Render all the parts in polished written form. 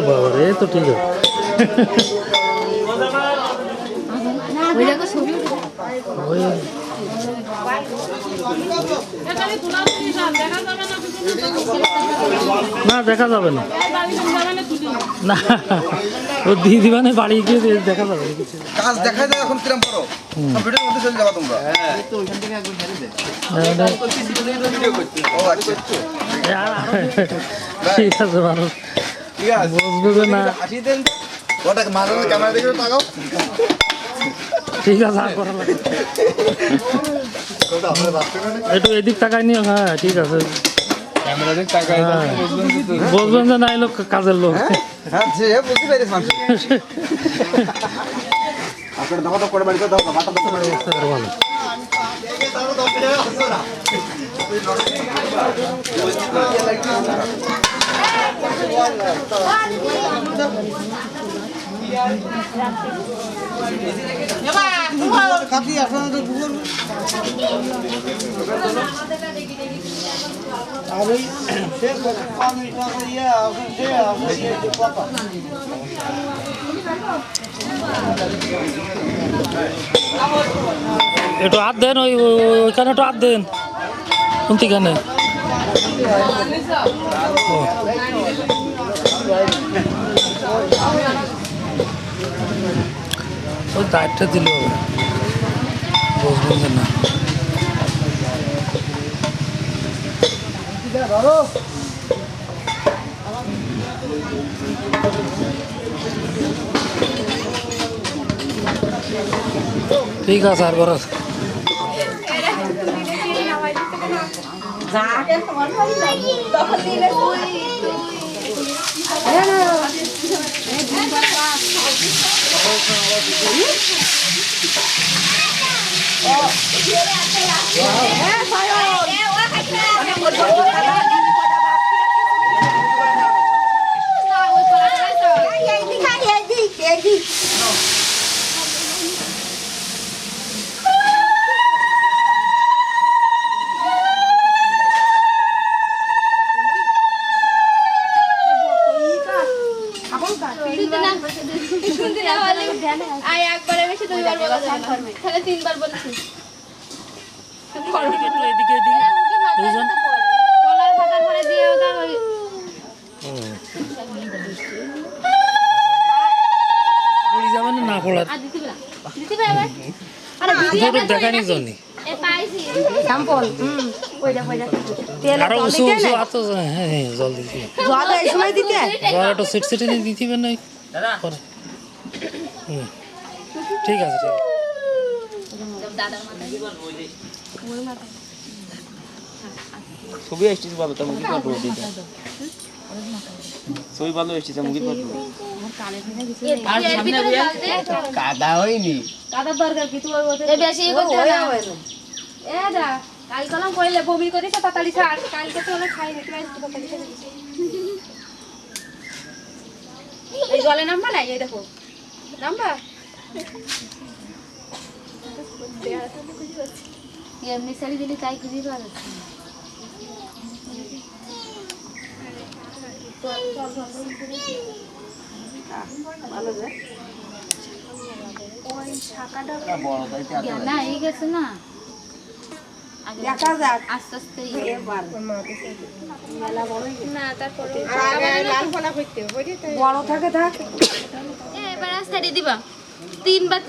বাবা রে তো ঠিক আছে না দেখা যাবে না না ও দিয়ে দিবা না বাড়ি গিয়ে দেখা যাবে কাজ দেখাই দাও এখন কিরম করো কম্পিউটারের মধ্যে চলে যাবা তোমরা এই তো ওইখান থেকে একবার ছেড়ে দে ও আচ্ছা ঠিক আছে মানুষ ঠিক আছে বুঝবে না আসি দেন ওটা মাঝে ক্যামেরা দেখে তাকাও ঠিক আছে আর করা লাগে একটু এদিক তাকাই নিও হ্যাঁ ঠিক আছে ক্যামেরা দেখ তাকাই বলবেন যে না এলো কাজের লোক হ্যাঁ যে বুঝতে পেরেছ মানুষ আপনার দাও তো করে বাড়ি দাও বাটা দাও ভালো কাকি এখন তো গুগল আরে সে পানি টাকা ইয়া সে পাপা একটু হাত দেন ওইখানে একটু হাত দেন কোনখানে ওই দায়িত্বটা দিল বুঝবেন যে না ঠিক আছে আর বড় তিনবার বলেছি এদিকে দুজন কলার পাতার পরে দিয়ে ওটা ওই পড়ি যাবেন না পড়ার আর দিতে পারবে আরে দুটো দেখানি জনি এ পাইছি স্যাম্পল তেল আরো উঁচু উঁচু আতো হ্যাঁ জল দিতে জল এই সময় দিতে জল একটু সিট সিটে নিয়ে দিতেবেন না দাদা ঠিক আছে ঠিক আছে দাদার মাথায় ছবি আসছিস ভালো তেমন কি করবো ছবি ভালো এসেছিস মুগির পাঠবো আর সামনে কাদা হয়নি কাদার দরকার কি তুই এ বেশি করতে না এ দা কাল কলম কইলে বমি করিস তাড়াতাড়ি ছাড় কালকে তো অনেক খাই নাকি তাড়াতাড়ি ছাড় এই জলে নাম্বার নাই এই দেখো নাম্বার এমনি শাড়ি দিলে তাই খুঁজে পাওয়া যাচ্ছে ওই শাখাটা না এই গেছে না দেখা যাক আস্তে আস্তে না তারপরে বড় থাকে থাক এবার শাড়ি দিবা তিনবার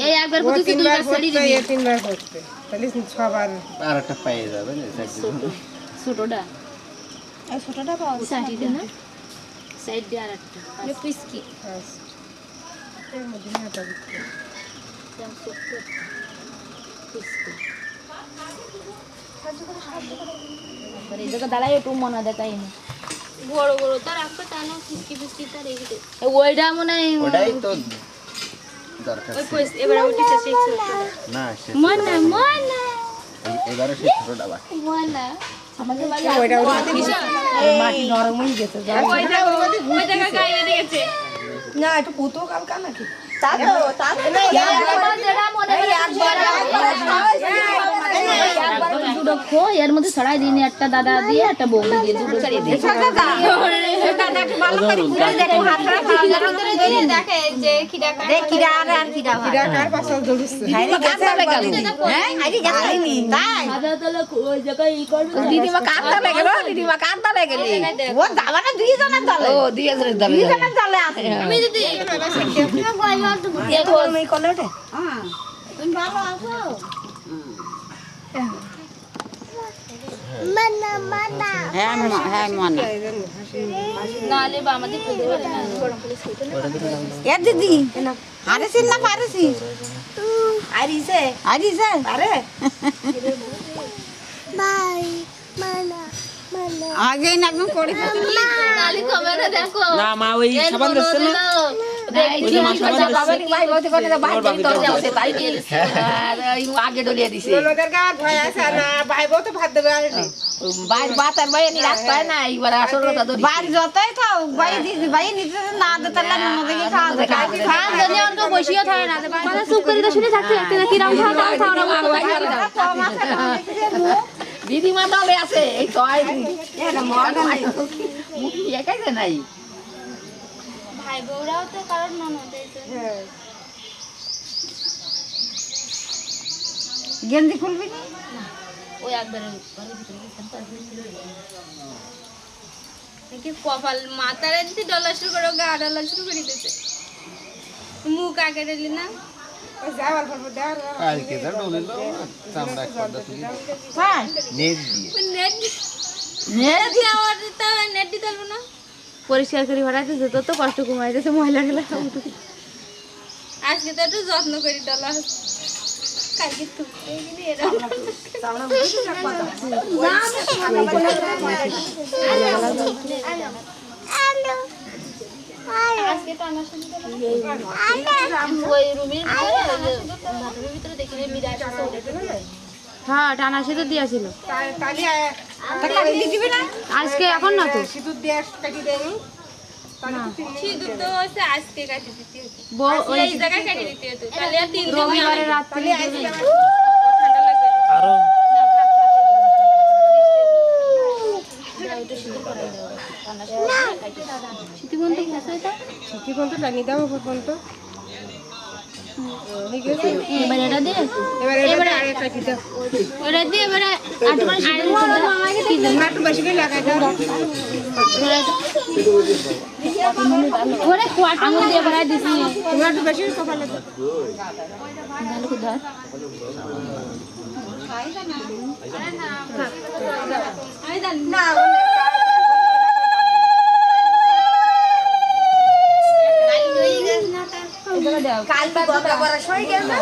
এই একবার বুঝছি দুইবার শাড়ি দিবি তিনবার করতে তাহলে ছবার আর একটা পেয়ে যাবে ছোটটা এই ছোটটা পাওয়া শাড়িটা না সাইড দিয়ে আরেকটা এই পিস কি এর মধ্যে নাটা দিতে এই জায়গা দাঁড়াই একটু মনে দেখাই না বড় বড় তার একটা টানো ফিসকি তার এইটা ওইটা মনে হয় ওটাই তো দরকার ওই কইস এবার উঠিছে শিখছে না মনে এবারে সেই ছোটটা বাকি মনে আমাদের বাড়ি ওইটা মাটি নরম হয়ে গেছে ওইটা গায়ে দিয়েছে না একটু পুতো কালকা নাকি এর মধ্যে ছড়াই দিন একটা দাদা দিয়ে একটা বৌদি দিয়ে দুটো ছড়িয়ে দিয়ে দেখে যে কার পাশে জড়ুছে দিদিমা কাঁদতে গেল দিদিমা কাঁদতে গেলি ও যাবা না দুইজনের দলে ও দুইজনের দলে আছে আমি যদি তুমি কোলে ওঠে তুমি ভালো আছো হ্যাঁ হ্যাঁ মনা নালে বা আমাদের খুঁজে পারে না এ দিদি হারেছি না পারেছি আরিছে আরে আগে না একদম করে নালে কবে না দেখো না মা ওই সাবান দিচ্ছে না ওই যে মা সাবান আগে ডলিয়ে দিছে ওদের গার ভয় আছে না ভাই বউ তো ভাত দেবে আসলে বাইর বাত আর বাইরে নি রাস্তা না এইবার আসল কথা ধরি বাইর যতই খাও ভাই দিদি ভাই নিতে না দিতে লাগে না দেখি খাওয়া খান জানি অন্ত বসিও থাকে না মানে চুপ করে তো শুনে থাকতে থাকতে কি রাম খাও দিদিমা দলে আছে এই তো আই মুখ একাইছে নাই ভাই বউরাও তো কারণ ননদ গেঞ্জি খুলবি না ওই একবারে কি কপাল মাথার এদিকে ডলা শুরু করো গা ডলা শুরু করে দিতেছে মুখ আগে দিলি না যাওয়ার পর দেওয়ার কালকে তো ডলিলো চামড়া খড়দা তুলি হ্যাঁ নেট দিয়ে নেট নেট দিয়ে আবার দিতে হবে নেট দিতে পারবো না পরিষ্কার করে ভরাইতে যেত তো কষ্ট কমাইতেছে ময়লা গেলা আজকে তো একটু যত্ন করি ডলা কালকে তুলতে গেলি এরকম আজকে তো আমার সঙ্গে ওই রুমের ভিতরে দেখি বিরাট হ্যাঁ টানা সিঁদুর দিয়েছিল দিবি না আজকে এখন না তো সিঁদুর দিয়ে কাটি দেয়নি সিঁদুর তো হচ্ছে আজকে কাটি দিতে হতো এই জায়গায় কাটি দিতে হতো তাহলে আর 3 দিন রবিবারে রাত্রে ঠান্ডা লাগবে আরো কি কোনটা টানি দাও পর্যন্ত এবার এটা দিয়ে এবারে আরে কাটি দাও ওটা দিয়ে এবারে আটবার মামাকে দিয়ে একটু বেশি করে লাগাই দাও ওরে কোয়াটা আঙুল দিয়ে ভরাই দিছি তোমরা একটু বেশি কপালে দাও ভালো করে ধর কালকে কত বড় সই গেল না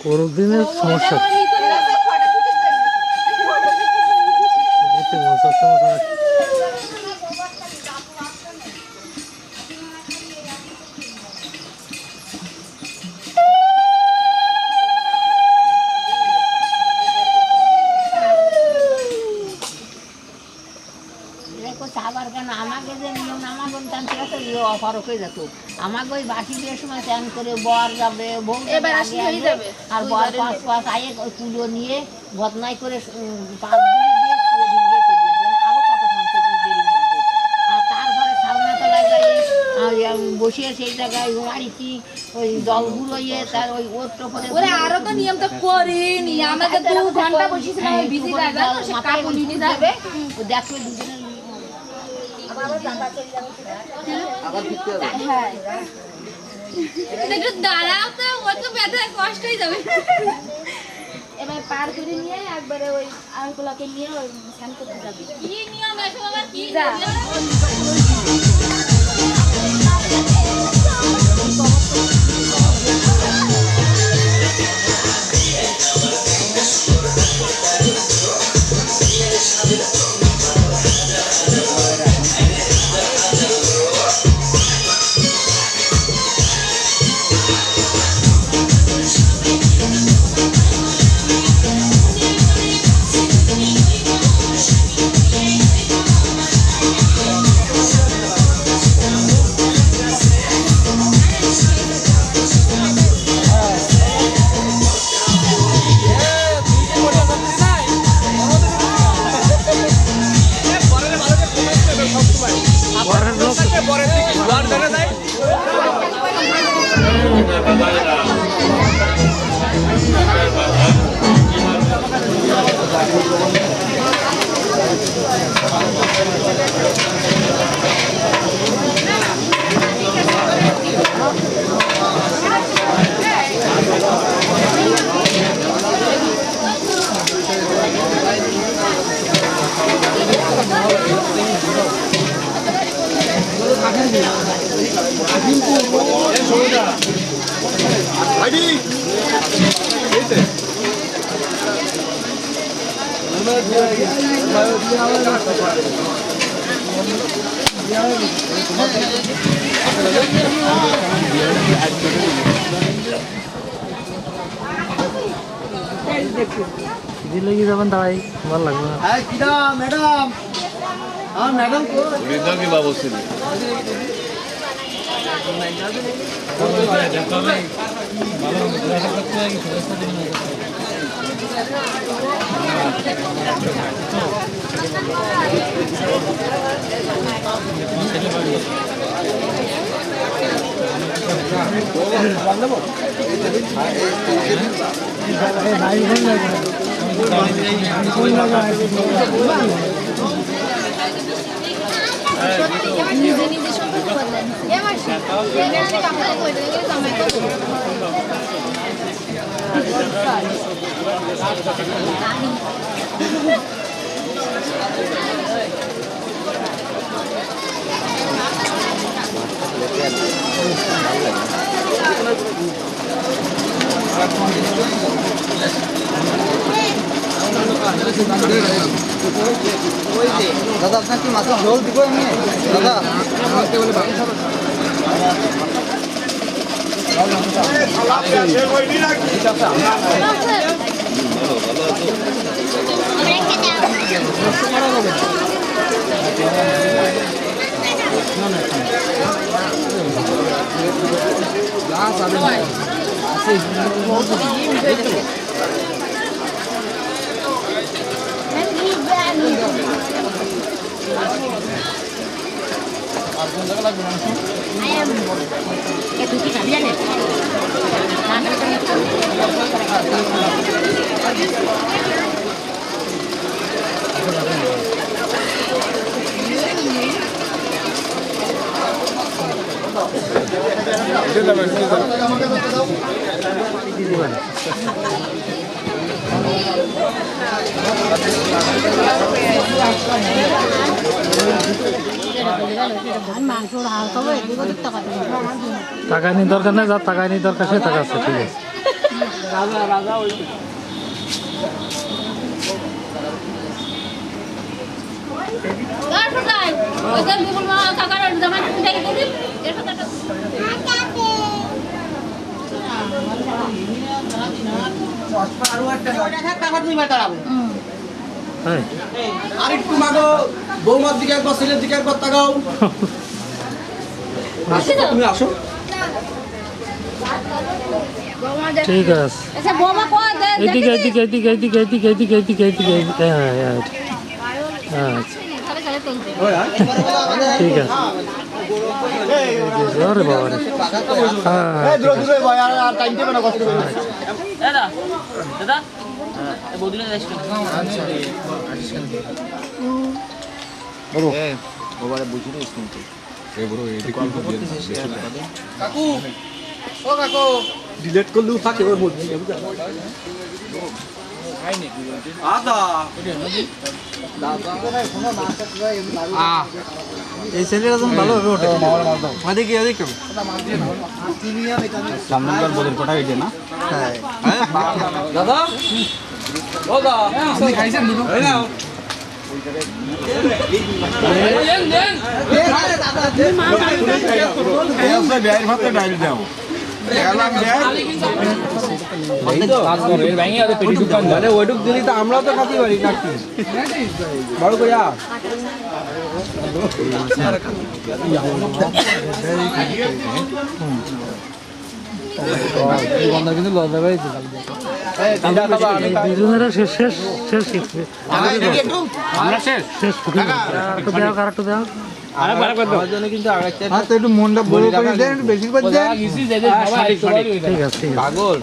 কোনদিনের সমস্যা সমস্যা আবার কেন আমাকে যে নিয়ম আমার বলতাম ঠিক আছে অফারক হয়ে যেত আমাকে ওই বাসি বিয়ের সময় চান করে বর যাবে বউ যাবে আর বর পাঁচ আয়ে পুজো নিয়ে বদনাই করে 5 দিন দিয়ে আরো কত দেরি লাগবে আর তারপরে সামনাতলায় যাই বসিয়ে সেই জায়গায় বাড়িটি ওই জলগুলো ইয়ে তার ওই ওরটা পরে ওরে আরো তো নিয়ম তো করিনি আমাকে 2 ঘন্টা বসেছিলাম ওই বিজি লাগবে তো সে কাপড় নিতে যাবে ও দেখো দুজনের একটু দাঁড়াও তো অত ব্যথা কষ্ট হয়ে যাবে এবার পার করে নিয়ে একবারে ওই আঙ্গুলাকে নিয়ে ওই স্নান করতে যাবে কি নিয়ম এসব আবার কি যা। We'll be right back. দিলে কি যাবেন দাঁড়াই ভালো লাগবে না। হ্যাঁ কিরা ম্যাডাম হ্যাঁ ম্যাডাম কো নিজে নিজে সম্পর্ক বদলান এ মাসি এখানে কামড়া কই দিলে কামাই করব দাদা আপনার কি মাছের ঝোল দিব এমনি দাদা টাকা নিয়ে দরকার নেই, যার টাকা নিয়ে দরকার সে টাকা আছে, ঠিক আছে। হ্যাঁ, আর একটু মাগো বৌমার দিকে একবার ছেলের দিকে একবার তাকাও তুমি আসো ঠিক আছে। আচ্ছা বোমা কো দে এইদিকে এইদিকে এইদিকে এইদিকে এইদিকে এইদিকে এইদিকে এইদিকে এইদিকে, হ্যাঁ হ্যাঁ আচ্ছা ঠিক আছে। আরে বাবা রে, হ্যাঁ দূরে দূরে ভাই আর টাইম দেবে না কষ্ট করে দাদা দাদা বদলে যাচ্ছি কাকু ও কাকু ডিলিট করলেও থাকে ওর মধ্যে আদা এই ছেলেটা তুমি ভালো হবে ওটা ওদিকে ওদিকে সামনের বলের কোটা হইছে না হ্যাঁ দাদা ও দাদা আপনি খাইছেন দুটো এই নাও ওইটুক দিলি তো আমরাও তো খাতে পারি নাকি বড় কইয়া দুজনেরা শেষ শেষ শেষ শিখবে, শেষ আর একটু দেও, আর একটু দেও। আমার জন্য কিন্তু আরেকটা একটু মনটা বড় করে দেন, একটু বেশি করে দেন। ঠিক আছে ঠিক আছে পাগল